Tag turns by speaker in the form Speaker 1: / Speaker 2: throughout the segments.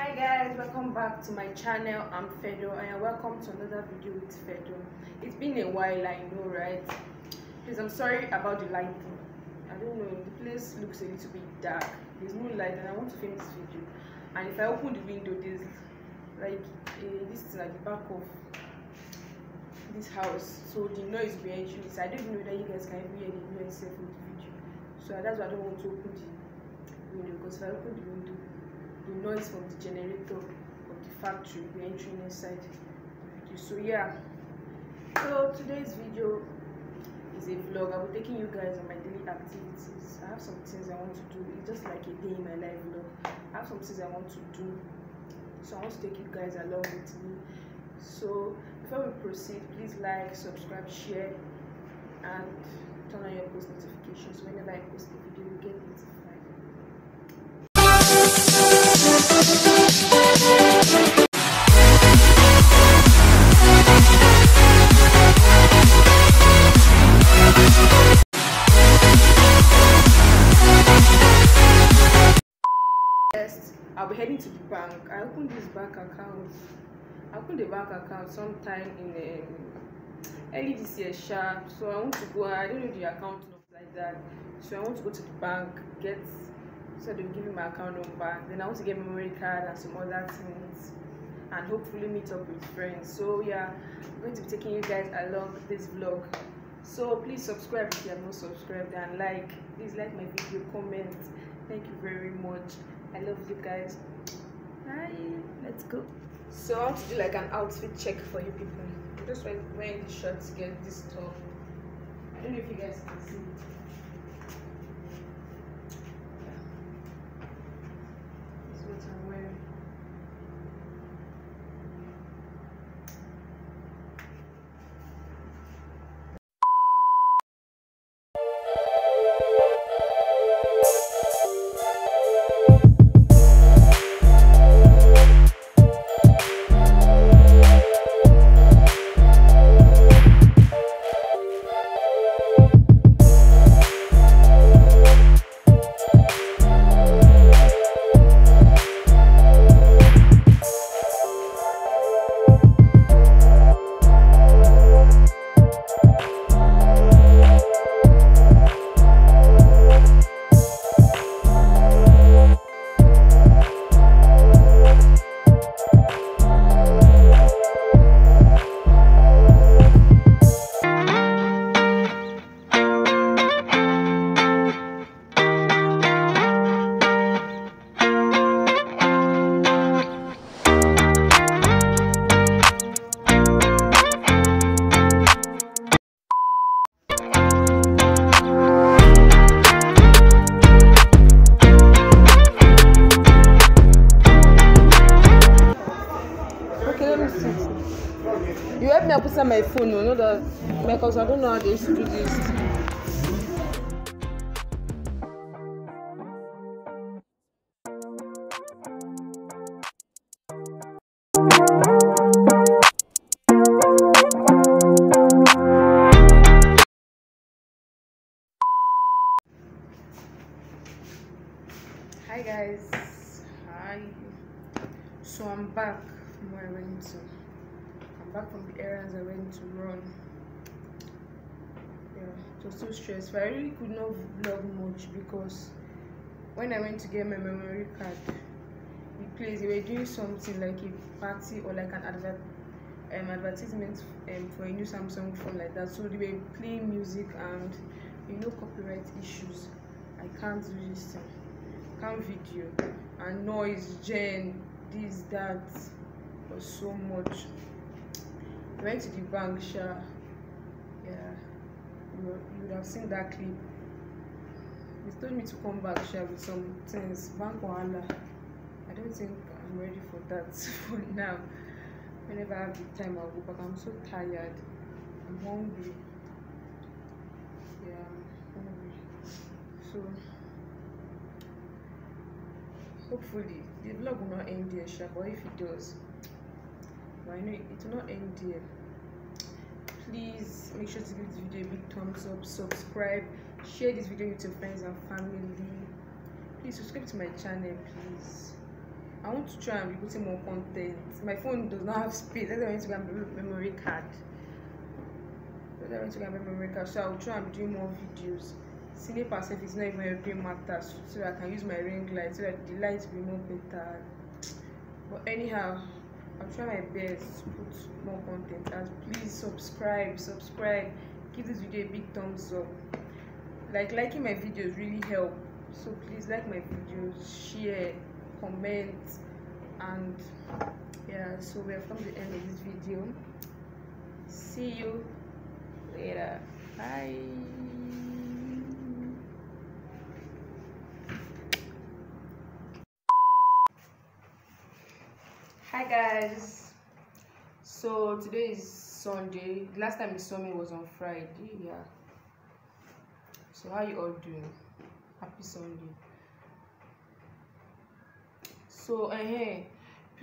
Speaker 1: Hi guys, welcome back to my channel. I'm Fedo and welcome to another video with Fedo. It's been a while, I know, right? Please, I'm sorry about the lighting. I don't know, the place looks a little bit dark. There's no light and I want to film this video. And if I open the window, there's like this thing at the back of this house, so the noise will be entering. So I don't even know that you guys can even hear the noise in the video. So that's why I don't want to open the window, because if I open the window, the noise from the generator of the factory will be entering inside the video. So yeah, so today's video is a vlog. I'll be taking you guys on my daily activities. I have some things I want to do. It's just like a day in my life vlog. I have some things I want to do, so I want to take you guys along with me. So before we proceed, please like, subscribe, share, and turn on your post notifications. Whenever I post a video, you get notified. First, I'll be heading to the bank. I opened this bank account. I opened the bank account sometime in early this year, sharp. So I want to go. I don't know the account number like that. So I want to go to the bank, so they'll give me my account number. Then I want to get memory card and some other things, and hopefully meet up with friends. So yeah, I'm going to be taking you guys along this vlog. So please subscribe if you have not subscribed, and please like my video, comment. Thank you very much. I love you guys. Bye. Let's go. So I want to do like an outfit check for you people. I'm just wearing the shorts to get this top. I don't know if you guys can see it. This is what I'm wearing. You help me put on my phone, no, that because I don't know how they used to do this. Hi guys, hi. So I'm back from where I went to. I'm back from the errands I went to run. Yeah, it was so stressful. I really could not vlog much because when I went to get my memory card, the place they were doing something like a party or like an advertisement for a new Samsung phone like that. So they were playing music and copyright issues. I can't do this thing. Can't video and noise, this, that was so much. I went to the bank, yeah, you would have seen that clip. They told me to come back with some things. Bank wahala. I don't think I'm ready for that for now. Whenever I have the time, I'll go back. I'm so tired. I'm hungry. Yeah, I'm hungry. So hopefully the vlog will not end here, but if it does, but I know it will not end here. Please make sure to give this video a big thumbs up, subscribe, share this video with your friends and family. Please subscribe to my channel, please. I want to try and be putting more content. My phone does not have space. That's why I went to get a memory card. So I'll try and be doing more videos. Cinep itself is not even helping matters, so I can use my ring light so that the light will be more better. But anyhow, I'll try my best to put more content. And please subscribe, give this video a big thumbs up. Liking my videos really help, so please like my videos, share, comment, and yeah. So we have come to the end of this video. See you later. Bye. Hi guys, so today is Sunday. The last time you saw me was on Friday. Yeah, so how you all doing? Happy Sunday. So I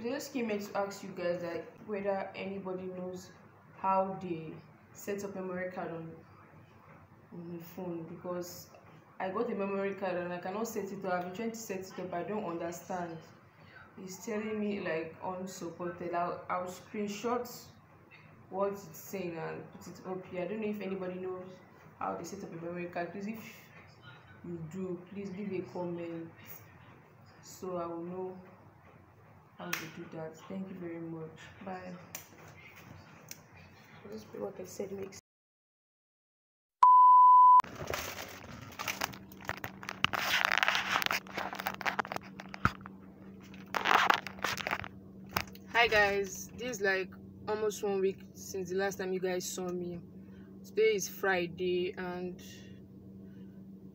Speaker 1: just came here to ask you guys that whether anybody knows how they set up memory card on the phone, because I got a memory card and I cannot set it up. I've been trying to set it up, I don't understand. It's telling me like unsupported. I'll screenshot what it's saying and put it up here. I don't know if anybody knows how they set up a memory card. Please, if you do, please leave a comment so I will know how to do that. Thank you very much. Bye. This is what I said makes. Hi guys, this is like almost 1 week since the last time you guys saw me. Today is Friday and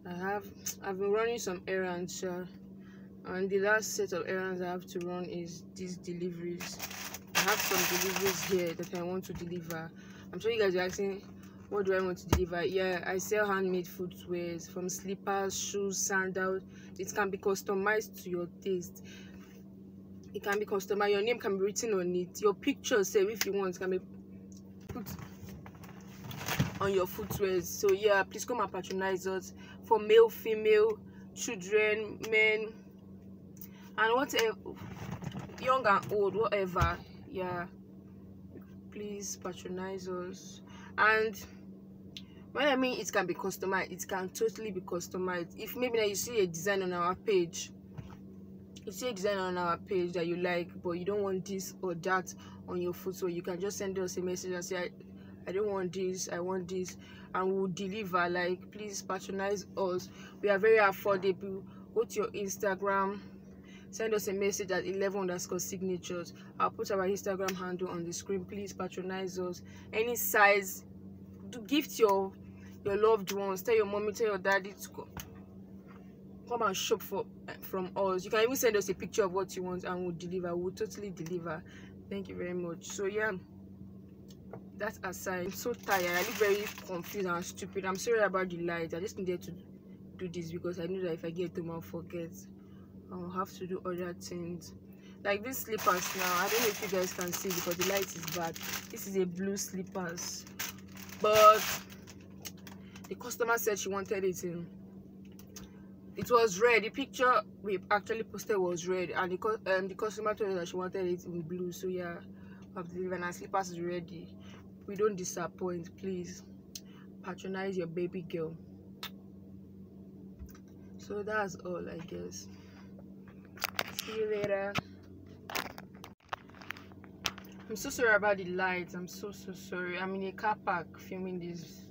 Speaker 1: I've been running some errands, and the last set of errands I have to run is these deliveries. I have some deliveries here that I want to deliver. I'm sure you guys are asking, what do I want to deliver? Yeah, I sell handmade footwear, from slippers, shoes, sandals. It can be customized to your taste. It can be customized. Your name can be written on it. Your picture, say, if you want, can be put on your footwear. So yeah, please come and patronize us for male, female, children, men, and whatever, young and old, whatever. Yeah, please patronize us. And when I mean it can be customized, it can totally be customized. If maybe now you see a design on our page, that you like, but you don't want this or that on your footwear, you can just send us a message and say, I don't want this, I want this, and we'll deliver. Like, please patronize us. We are very affordable. Go to your Instagram, send us a message at 11_signatures. I'll put our Instagram handle on the screen. Please patronize us. Any size, do gift your loved ones. Tell your mommy, tell your daddy to come and shop from us. You can even send us a picture of what you want and we'll deliver. We'll totally deliver. Thank you very much. So yeah, that aside, I'm so tired. I look very confused and stupid. I'm sorry about the light. I just needed to do this because I knew that if I get home I'll forget. I'll have to do other things. Like these slippers now, I don't know if you guys can see because the light is bad. This is a blue slippers, but the customer said she wanted it in, it was red. The picture we actually posted was red, and the customer told us that she wanted it in blue. So yeah, I've delivered and our slippers is ready. We don't disappoint. Please patronize your baby girl. So that's all, I guess. See you later. I'm so sorry about the lights. I'm so sorry. I'm in a car park filming this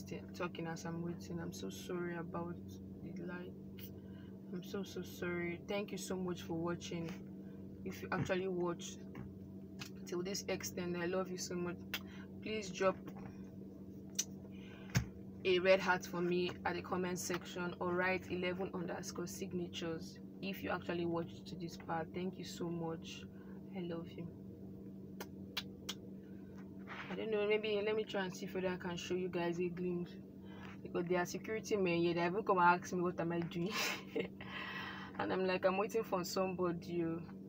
Speaker 1: thing, talking as I'm waiting. I'm so sorry about the light. I'm so sorry. Thank you so much for watching. If you actually watched till this extent, I love you so much. Please drop a red heart for me at the comment section, or write 11_signatures if you actually watched to this part. Thank you so much. I love you. I don't know, maybe let me try and see whether I can show you guys a glimpse, because there are security men here. They haven't come and asked me what am I doing. And I'm like, I'm waiting for somebody.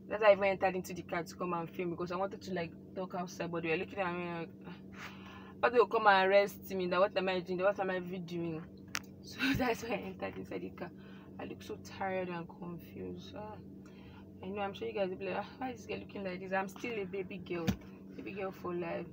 Speaker 1: That's why I even entered into the car to come and film, because I wanted to like talk outside, but they were looking at me like, but they will come and arrest me. That what am I doing? What am I doing? So that's why I entered inside the car. I look so tired and confused. I know I'm sure you guys will be like, why is this girl looking like this? I'm still a baby girl for life.